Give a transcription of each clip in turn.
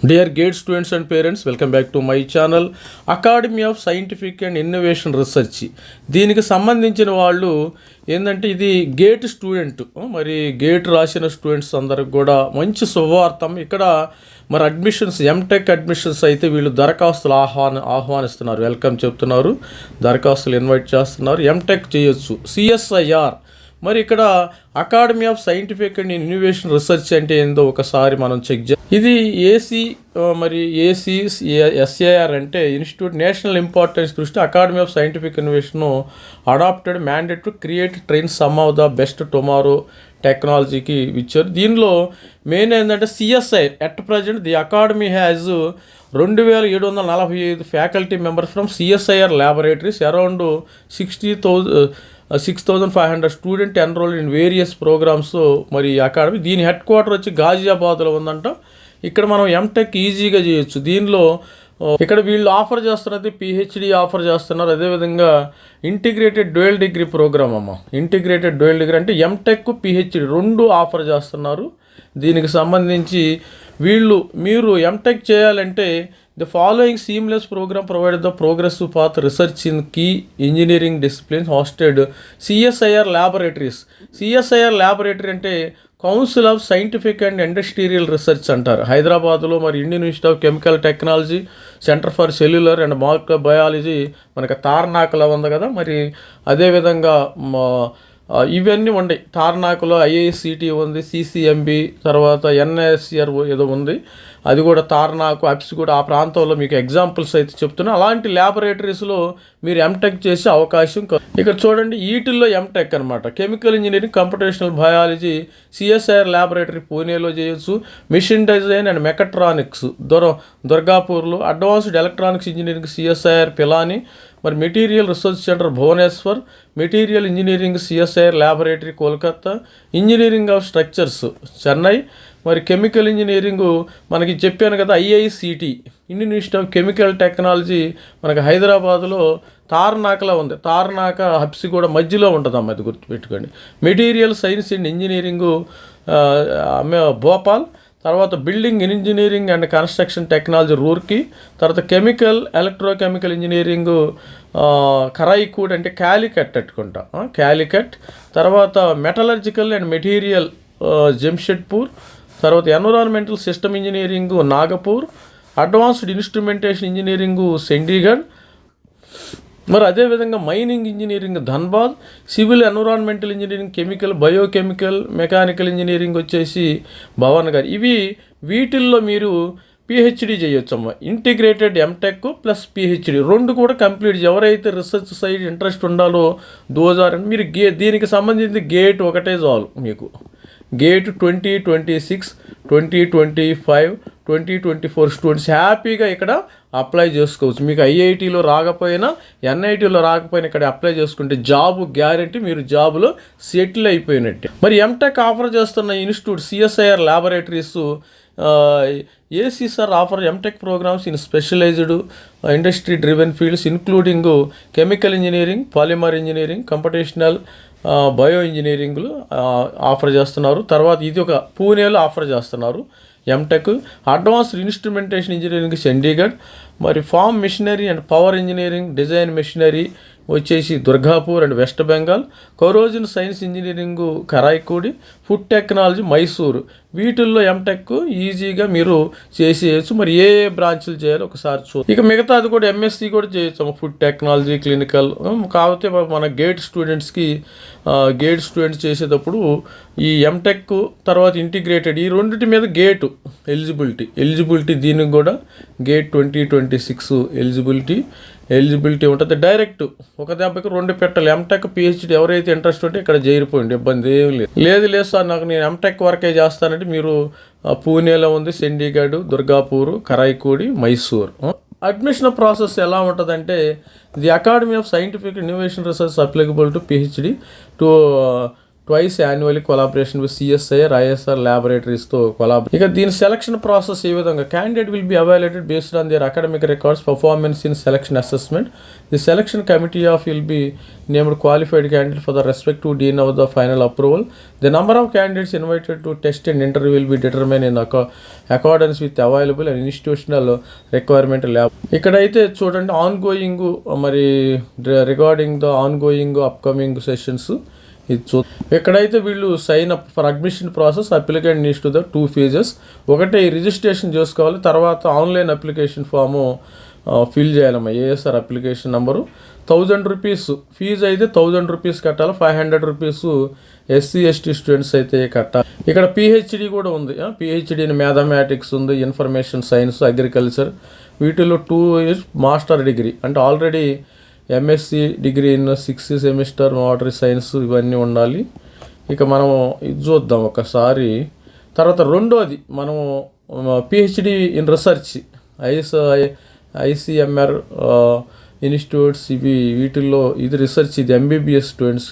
Dear GATE students and parents, welcome back to my channel academy of scientific and innovation research. దీనికి సంబంధించిన వాళ్ళు ఏంటంటే ఇది gate student, మరి గేట్ రాసిన స్టూడెంట్స్ అందరికి కూడా మంచి శుభవార్తం. ఇక్కడ మరి అడ్మిషన్స్, ఎంటెక్ అడ్మిషన్స్ అయితే వీళ్ళు దరఖాస్తులు ఆహ్వానిస్తున్నారు, వెల్కమ్ చెప్తున్నారు, దరఖాస్తులు ఇన్వైట్ చేస్తున్నారు. ఎంటెక్ చేయొచ్చు, సిఎస్ఐఆర్. మరి ఇక్కడ academy of scientific and innovation research అంటే ఏందో ఒకసారి మనం చెక్ చేయాలి. ఇది ఎస్ఏఆర్ అంటే ఇన్స్టిట్యూట్ నేషనల్ ఇంపార్టెన్స్ దృష్టి academy of scientific innovation adapted mandate to create train some of the best tomorrow టెక్నాలజీకి ఇచ్చారు. దీనిలో మెయిన్ ఏంటంటే CSI at present the academy has 2745 faculty members from CSIR laboratories, around 6,500 student enrolled in various programmes. మరి academy దీని head quarter వచ్చి గాజియాబాద్లో ఉందంట. ఇక్కడ మనం ఎంటెక్ ఈజీగా చేయొచ్చు. దీనిలో ఇక్కడ వీళ్ళు ఆఫర్ చేస్తున్నది పిహెచ్డి ఆఫర్ చేస్తున్నారు, అదేవిధంగా integrated dual degree program integrated dual degree అంటే ఎంటెక్ పిహెచ్డి రెండు ఆఫర్ చేస్తున్నారు. దీనికి సంబంధించి మీరు ఎంటెక్ చేయాలంటే the following seamless program provide the progressive path research in key engineering disciplines hosted CSIR laboratories. CSIR laboratory అంటే council of scientific and industrial research అంటారు. హైదరాబాద్లో మరి Indian institute of chemical technology, centre for cellular and molecular biology మనకి తార్నాకలో ఉంది కదా. మరి అదేవిధంగా ఇవన్నీ ఉన్నాయి. తార్నాకలో ఐఐసిటి ఉంది, సిసిఎంబి, తర్వాత ఎన్ఎస్ఆర్ ఏదో ఉంది, అది కూడా తార్నాకు, అప్స్ కూడా ఆ ప్రాంతంలో మీకు ఎగ్జాంపుల్స్ అయితే చెప్తున్నా. అలాంటి ల్యాబొరేటరీస్లో మీరు ఎంటెక్ చేసే అవకాశం. ఇక్కడ చూడండి, వీటిల్లో ఎంటెక్ అనమాట. Chemical engineering, computational biology CSIR laboratory పూణేలో చేయొచ్చు. మిషన్ డిజైన్ అండ్ మెకట్రానిక్స్ దుర్గాపూర్లో. Advanced electronics engineering CSIR Pilani. మరి material research centre Bhubaneswar. Material engineering CSIR laboratory Kolkata. Engineering of structures Chennai. మరి కెమికల్ ఇంజనీరింగు మనకి చెప్పాను కదా, IICT Indian institute of chemical technology మనకి హైదరాబాద్లో తార్నాకలో ఉంది. తార్నాక హబ్సి కూడా మధ్యలో ఉంటుందమ్మా, అది గుర్తుపెట్టుకోండి. Material science and engineering Bhopal. తర్వాత building engineering and construction technology Roorkee. తర్వాత కెమికల్ ఎలక్ట్రోకెమికల్ ఇంజనీరింగు కరైకూడ్ అంటే క్యాలికట్ అట్టుకుంటా, క్యాలికట్. తర్వాత మెటలర్జికల్ అండ్ మెటీరియల్ జంషెడ్పూర్. తర్వాత environmental system engineering Nagpur. Advanced instrumentation engineering Chandigarh. మరి అదేవిధంగా mining engineering Dhanbad. Civil environmental engineering, chemical, biochemical, mechanical engineering వచ్చేసి భవన్ గారు. వీటిల్లో మీరు పిహెచ్డి చేయొచ్చమ్మా. ఇంటిగ్రేటెడ్ ఎంటెక్ ప్లస్ పిహెచ్డి రెండు కూడా కంప్లీట్. ఎవరైతే రీసెర్చ్ సైడ్ ఇంట్రెస్ట్ ఉండాలో మీరు దీనికి సంబంధించి గేట్ ఒకటే చాలు మీకు. గేట్ 2026, 2025, 2024 స్టూడెంట్స్ హ్యాపీగా ఇక్కడ అప్లై చేసుకోవచ్చు. మీకు ఐఐటీలో రాకపోయినా, ఎన్ఐటీలో రాకపోయినా ఇక్కడ అప్లై చేసుకుంటే జాబ్ గ్యారంటీ, మీరు జాబ్లో సెటిల్ అయిపోయినట్టే. మరి ఎంటెక్ ఆఫర్ చేస్తున్న institute CSIR laboratories ACSR offer MTech programs in specialised industry driven fields including chemical engineering, polymer engineering, computational bio ఇంజనీరింగ్లు ఆఫర్ చేస్తున్నారు. తర్వాత ఇది ఒక పూణేలో ఆఫర్ చేస్తున్నారు MTech. Advanced instrumentation engineering Chandigarh. మరి farm machinery and power engineering design machinery వచ్చేసి Durgapur and West Bengal. Corrosion science engineering Karaikudi. Food technology Mysuru. వీటిల్లో ఎంటెక్ ఈజీగా మీరు చేసేయచ్చు. మరి ఏ బ్రాంచ్లు చేయాలో ఒకసారి ఇక మిగతాది కూడా ఎంఎస్సి కూడా చేయొచ్చు, ఫుడ్ టెక్నాలజీ, క్లినికల్. కాకపోతే మన గేట్ స్టూడెంట్స్ చేసేటప్పుడు ఈ ఎంటెక్ తర్వాత ఇంటిగ్రేటెడ్ ఈ రెండింటి మీద గేటు ఎలిజిబిలిటీ దీనికి కూడా గేట్ 2026 ఎలిజిబిలిటీ ఉంటుంది. డైరెక్ట్ ఒక దెబ్బకి 2 పెట్టాలి. ఎంటెక్ పిహెచ్డి ఎవరైతే ఇంట్రెస్ట్ ఉంటే ఇక్కడ చేరిపోయింది, ఇబ్బంది ఏం లేదు సార్ నాకు నేను ఎంటెక్ వర్కే చేస్తానంటే మీరు పూణేలో ఉంది, చండీగఢ్, దుర్గాపూర్, కరైకూడి, మైసూర్. అడ్మిషన్ ప్రాసెస్ ఎలా ఉంటుందంటే the academy of scientific innovation research applicable to PhD twice annually collaboration with CSIR ISR ల్యాబొరేటరీస్తో ఇక దీని సెలక్షన్ ప్రాసెస్ ఏ విధంగా candidate will be evaluated based on their academic records performance in selection assessment the selection committee of will be named qualified candidate for the respective dean of the final approval the number of candidates invited to test and interview will be determine in accordance with available and institutional requirement lab. ఇక్కడైతే చూడండి ongoing మరి regarding the ongoing upcoming sessions ఇది ఎక్కడైతే వీళ్ళు sign up for admission process applicant needs to the 2 phases. ఒకటే registration చేసుకోవాలి, తర్వాత online application form fill చేయాలమ్మా. ASR application number 1000 rupees fee అయితే 1000 రూపీస్ కట్టాలి. 500 రూపీస్ ఎస్సీ ఎస్టీ స్టూడెంట్స్ అయితే కట్టాలి. ఇక్కడ పిహెచ్డి కూడా ఉంది. పిహెచ్డి ఇన్ మ్యాథమెటిక్స్ ఉంది, ఇన్ఫర్మేషన్ సైన్స్, అగ్రికల్చర్, వీటిలో 2 years మాస్టర్ డిగ్రీ అంటే already MSc degree in 6th semester మోటరీ సైన్స్ ఇవన్నీ ఉండాలి. ఇక మనము ఇది చూద్దాం ఒకసారి. తర్వాత రెండోది మనము PhD in research ICMR institutes వీటిల్లో ఇది రీసెర్చ్, ఇది ఎంబీబీఎస్ స్టూడెంట్స్.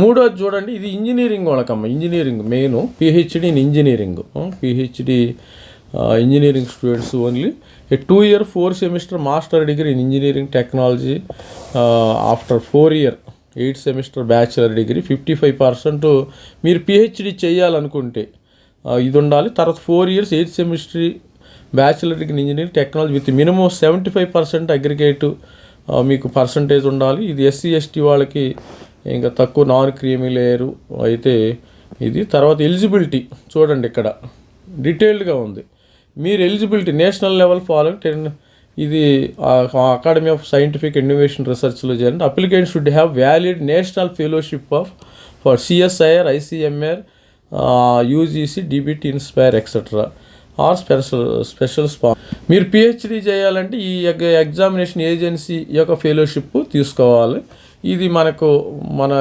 మూడోది చూడండి, ఇది ఇంజనీరింగ్ వాళ్ళకమ్మ. Engineering main PhD in engineering, PhD engineering students only. A 2 year 4 semester master degree in engineering technology after 4 year 8 semester bachelor degree. 55% మీరు PhD చేయాలనుకుంటే ఇది ఉండాలి. తర్వాత 4 years 8 semester bachelor degree engineering technology with minimum 75% aggregate మీకు percentage ఉండాలి. ఇది SC ST వాళ్ళకి ఇంకా తక్కువ నాన్ క్రీమీ లేయరు అయితే ఇది. తర్వాత ఎలిజిబిలిటీ చూడండి ఇక్కడ డీటెయిల్డ్గా ఉంది. మీరు ఎలిజిబిలిటీ నేషనల్ లెవెల్ ఫాలోయింగ్ 10 ఇది అకాడమీ ఆఫ్ సైంటిఫిక్ ఇన్నోవేషన్ రీసెర్చ్లో చేయండి. Applicant should have valid national fellowship of for CSIR ICMR UGC DBT INSPIRE etcetera or special మీరు పిహెచ్డి చేయాలంటే ఈ ఎగ్జామినేషన్ ఏజెన్సీ యొక్క ఫెలోషిప్ తీసుకోవాలి. ఇది మన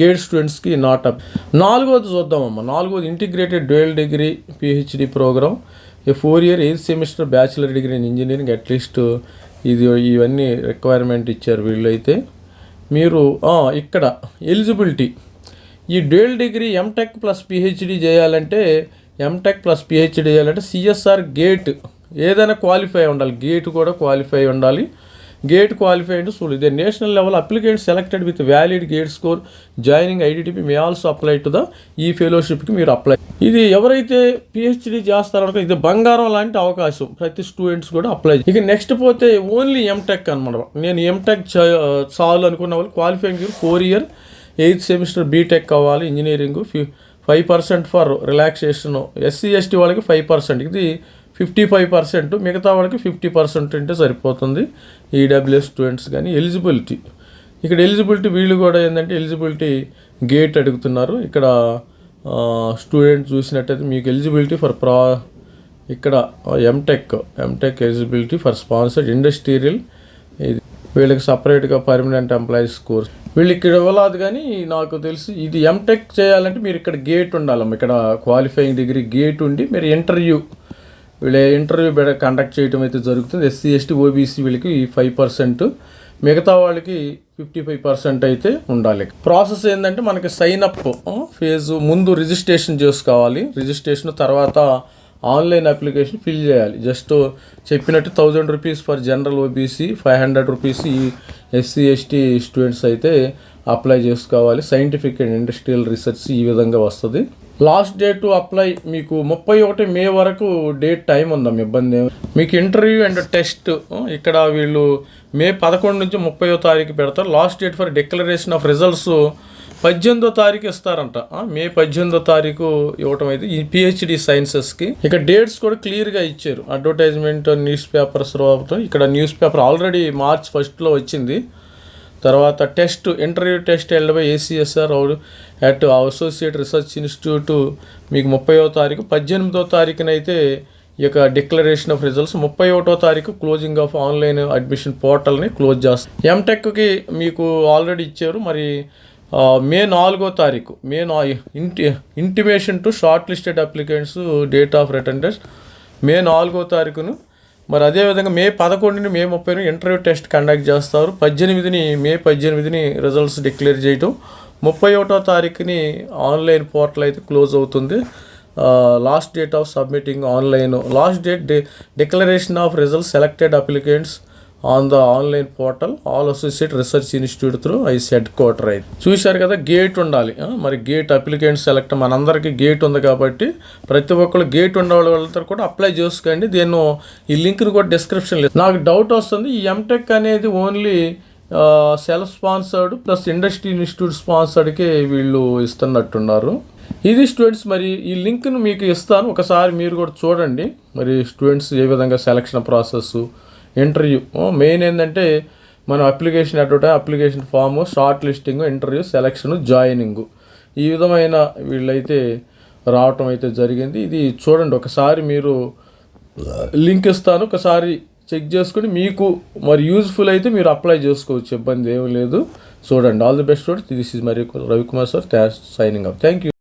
గేట్ స్టూడెంట్స్కి నాట్ అప్. 4వది చూద్దామమ్మా. 4వది integrated dual degree PhD program. 4 year 8th semester bachelor degree in engineering at least ఇది ఇవన్నీ రిక్వైర్మెంట్ ఇచ్చారు వీళ్ళైతే. మీరు ఇక్కడ ఎలిజిబిలిటీ ఈ dual degree MTech plus PhD చేయాలంటే సిఎస్ఆర్ గేట్ ఏదైనా క్వాలిఫై ఉండాలి. గేట్ కూడా క్వాలిఫై ఉండాలి. గేట్ క్వాలిఫై అంటే చూడు ఇదే national level applicant selected with valid GATE score joining IDTP may also apply to the ఈ ఫెలోషిప్కి మీరు అప్లై. ఇది ఎవరైతే పిహెచ్డి చేస్తారో ఇది బంగారం లాంటి అవకాశం, ప్రతి స్టూడెంట్స్ కూడా అప్లై. ఇక నెక్స్ట్ పోతే ఓన్లీ ఎంటెక్ అనమాట. నేను ఎంటెక్ చాలు అనుకున్న వాళ్ళు qualifying 4 year 8th semester BTech అవ్వాలి engineering. 5% for relaxation. SC ST వాళ్ళకి 5%, ఇది 55%, మిగతా వాళ్ళకి 50% అంటే సరిపోతుంది. ఈడబ్ల్యూఎస్ స్టూడెంట్స్ కానీ ఎలిజిబిలిటీ ఇక్కడ ఎలిజిబిలిటీ వీళ్ళు కూడా ఏంటంటే ఎలిజిబిలిటీ గేట్ అడుగుతున్నారు. ఇక్కడ స్టూడెంట్ చూసినట్టయితే మీకు ఎలిజిబిలిటీ ఫర్ ఇక్కడ MTech eligibility for sponsored industrial, ఇది వీళ్ళకి సపరేట్గా పర్మనెంట్ ఎంప్లాయీస్ కోర్స్ వీళ్ళు ఇక్కడ ఇవ్వలేదు. కానీ నాకు తెలిసి ఇది ఎంటెక్ చేయాలంటే మీరు ఇక్కడ గేట్ ఉండాలమ్మ. ఇక్కడ క్వాలిఫైయింగ్ డిగ్రీ గేట్ ఉండి మీరు ఇంటర్వ్యూ కండక్ట్ చేయడం అయితే జరుగుతుంది. ఎస్సీ ఎస్టీ ఓబీసీ వీళ్ళకి 5%, మిగతా వాళ్ళకి 55% అయితే ఉండాలి. ప్రాసెస్ ఏంటంటే మనకి సైన్ అప్ ఫేజ్ ముందు రిజిస్ట్రేషన్ చేసుకోవాలి. రిజిస్ట్రేషన్ తర్వాత ఆన్లైన్ అప్లికేషన్ ఫిల్ చేయాలి. జస్ట్ చెప్పినట్టు 1000 rupees for general OBC, 500 rupees ఈ ఎస్సీ ఎస్టీ స్టూడెంట్స్ అయితే అప్లై చేసుకోవాలి. సైంటిఫిక్ అండ్ ఇండస్ట్రియల్ రీసెర్చ్ ఈ విధంగా వస్తుంది. లాస్ట్ డేట్ టు అప్లై మీకు 31 May వరకు డేట్ టైం ఉందాం, ఇబ్బంది. మీకు ఇంటర్వ్యూ అండ్ టెస్ట్ ఇక్కడ వీళ్ళు May 11 నుంచి 30వ తారీఖు పెడతారు. Last date for declaration of results 18వ తారీఖు ఇస్తారంట. May 18వ తారీఖు ఇవ్వటం అయితే ఈ పిహెచ్డి సైన్సెస్కి. ఇక డేట్స్ కూడా క్లియర్గా ఇచ్చారు. అడ్వర్టైజ్మెంట్ న్యూస్ పేపర్స్ ఇక్కడ న్యూస్ పేపర్ ఆల్రెడీ March 1 వచ్చింది. తర్వాత interview test held by ACSR at associate research institute మీకు 30వ తారీఖు. 18వ తారీఖునైతే ఈ యొక్క డిక్లరేషన్ ఆఫ్ రిజల్ట్స్. 31వ తారీఖు క్లోజింగ్ ఆఫ్ ఆన్లైన్ అడ్మిషన్ పోర్టల్ని క్లోజ్ చేస్తారు. ఎంటెక్కి మీకు ఆల్రెడీ ఇచ్చారు. మరి May 4వ తారీఖు intimation to short listed applicants date of written test May 4వ తారీఖును. మరి అదేవిధంగా May 11 May 30 interview test conduct చేస్తారు. May 18 రిజల్ట్స్ డిక్లేర్ చేయటం. 31వ తారీఖుని ఆన్లైన్ పోర్టల్ అయితే క్లోజ్ అవుతుంది. Last date of submitting online, last date declaration of results selected applicants on the online portal all associate research institute through ice head quarter అయితే చూశారు కదా. Gate ఉండాలి, మరి గేట్ అప్లికెంట్ సెలెక్ట్ మనందరికీ gate ఉంది కాబట్టి ప్రతి ఒక్కరు గేట్ ఉన్న వాళ్ళతో కూడా అప్లై చేసుకోండి. దీన్ని ఈ లింక్ని కూడా డిస్క్రిప్షన్ లేదు. నాకు డౌట్ వస్తుంది, ఈ ఎంటెక్ అనేది only self sponsored plus industry institute స్పాన్సర్డ్కి వీళ్ళు ఇస్తున్నట్టున్నారు. ఇది స్టూడెంట్స్, మరి ఈ లింక్ను మీకు ఇస్తాను, ఒకసారి మీరు కూడా చూడండి. మరి స్టూడెంట్స్ ఏ విధంగా సెలక్షన్ ప్రాసెస్, ఇంటర్వ్యూ, మెయిన్ ఏంటంటే మనం application application form, shortlisting, interview, selection, joining, ఈ విధమైన వీళ్ళైతే రావటం అయితే జరిగింది. ఇది చూడండి ఒకసారి, మీరు లింక్ ఇస్తాను, ఒకసారి చెక్ చేసుకుని మీకు మరి యూజ్ఫుల్ అయితే మీరు అప్లై చేసుకోవచ్చు, ఇబ్బంది ఏమీ లేదు. చూడండి. All the best students. This is మరి Ravikumar sir, signing up. Thank you.